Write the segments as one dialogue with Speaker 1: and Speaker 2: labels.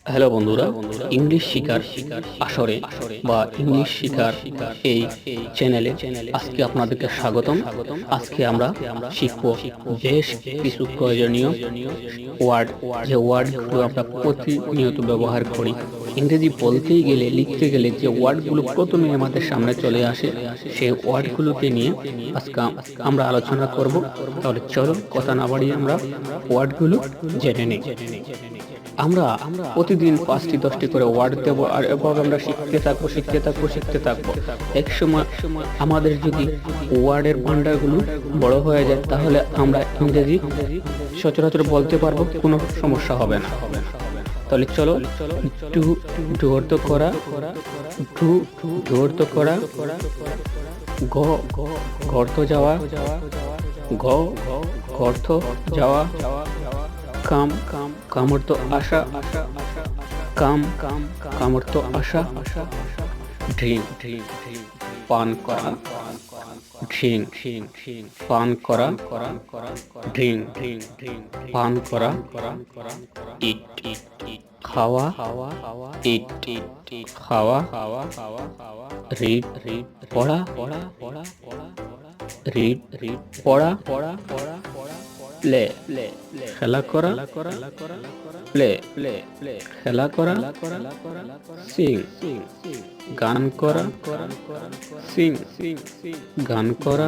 Speaker 1: Hello বন্ধুরা, English শিখার আসরে বা ইংলিশ শিখার এই চ্যানেলে আজকে আপনাদেরকে স্বাগতম। আজকে আমরা শিখব বেশ কিছু প্রয়োজনীয় ওয়ার্ড, যে ওয়ার্ডগুলো আমরা প্রতিনিয়ত ব্যবহার করি। ইংরেজি বলতেই গেলে, লিখতে গেলে যে ওয়ার্ডগুলো প্রথমে আমাদের সামনে চলে আসে, সেই ওয়ার্ডগুলোকে নিয়ে আজকে আমরা আলোচনা করব। তাহলে চলো কথা না বাড়িয়ে আমরা ওয়ার্ডগুলো জেনে নিই। আমরা প্রতিদিন 5টি 10টি করে ওয়ার্ড দেব, আর এভাবে আমরা শিখতে থাকবো। এক সময় আমাদের যদি ওয়ার্ডের ভান্ডারগুলো বড় হয়ে যায়, তাহলে আমরা ইংরেজি সচরাচর বলতে পারবো, কোনো সমস্যা হবে না। তাহলে চলো, টু ধূর্ত করা, টু ধূর্ত করা, গ গর্ত যাওয়া, ঘ গর্ত যাওয়া, কাম কামর্ত আসা, কাম কামর্ত আসা, ড্রিঙ্ক পান করা, ড্রিঙ্ক পান করা, ড্রিঙ্ক পান করা, ইট খাওয়া, ইট খাওয়া, রিড পড়া, রিড পড়া, প্লে খেলা করা, প্লে খেলা করা, সিং গান করা, সিং গান করা,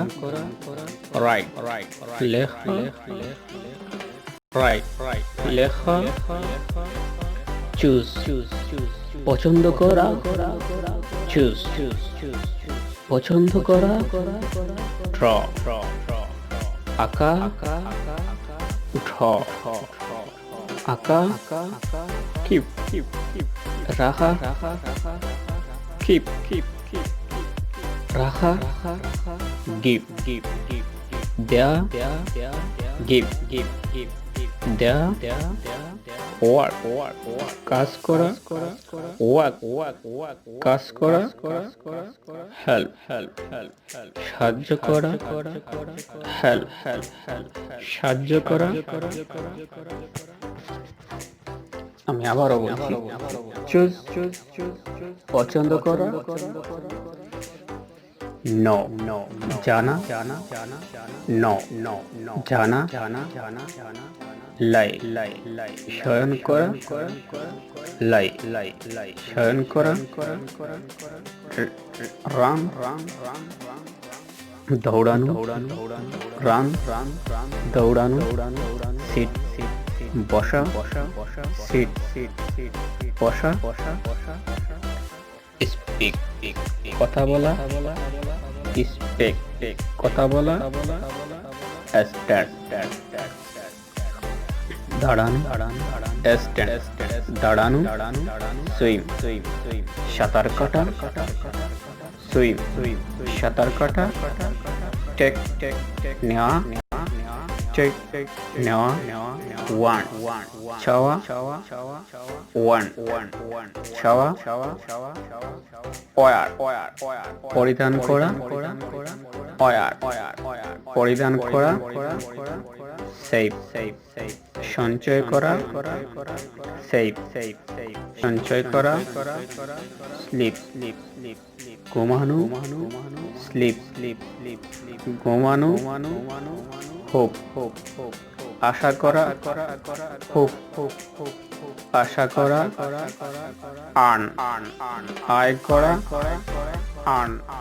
Speaker 1: রাইট লেখা, রাইট লেখা, চুজ পছন্দ করা, চুজ পছন্দ করা, ড্র আঁকা, ড্র আঁকা, কিপ রাখা, কিপ রাখা, গিভ দেয়া, গিভ দেয়া, ওয়ার্ক কাজ করা, ওয়ার্ক কাজ করা, হেল্প সাহায্য করা, হেল্প সাহায্য করা। আমি আবারও বলছি, চুজ পছন্দ করা, নো জানা, নো জানা, লাই শয়ন করা, লাই শয়ন করা, রান দৌড়ানো, রান দৌড়ানো, সিট বসা, সিট বসা, স্পিক কথা বলা, স্পিক কথা বলা, স্ট্যান্ড দাঁড়ানো, দাঁড়ানো, সুইম সাঁতার কাটা, সুইম সাঁতার কাটা, টেক নেওয়া, টেক নেওয়া, ওয়ান ছাওয়া, ওয়ান ছাওয়া, ওয়ার পরিধান করা, ওয়ার পরিধান করা, সেভ সঞ্চয় করা, সেভ সঞ্চয় করা, স্লিপ ঘুমানো, স্লিপ ঘুমানো, হোপ আশা করা, হোপ আশা করা, আর্ন আয় করা, আর্ন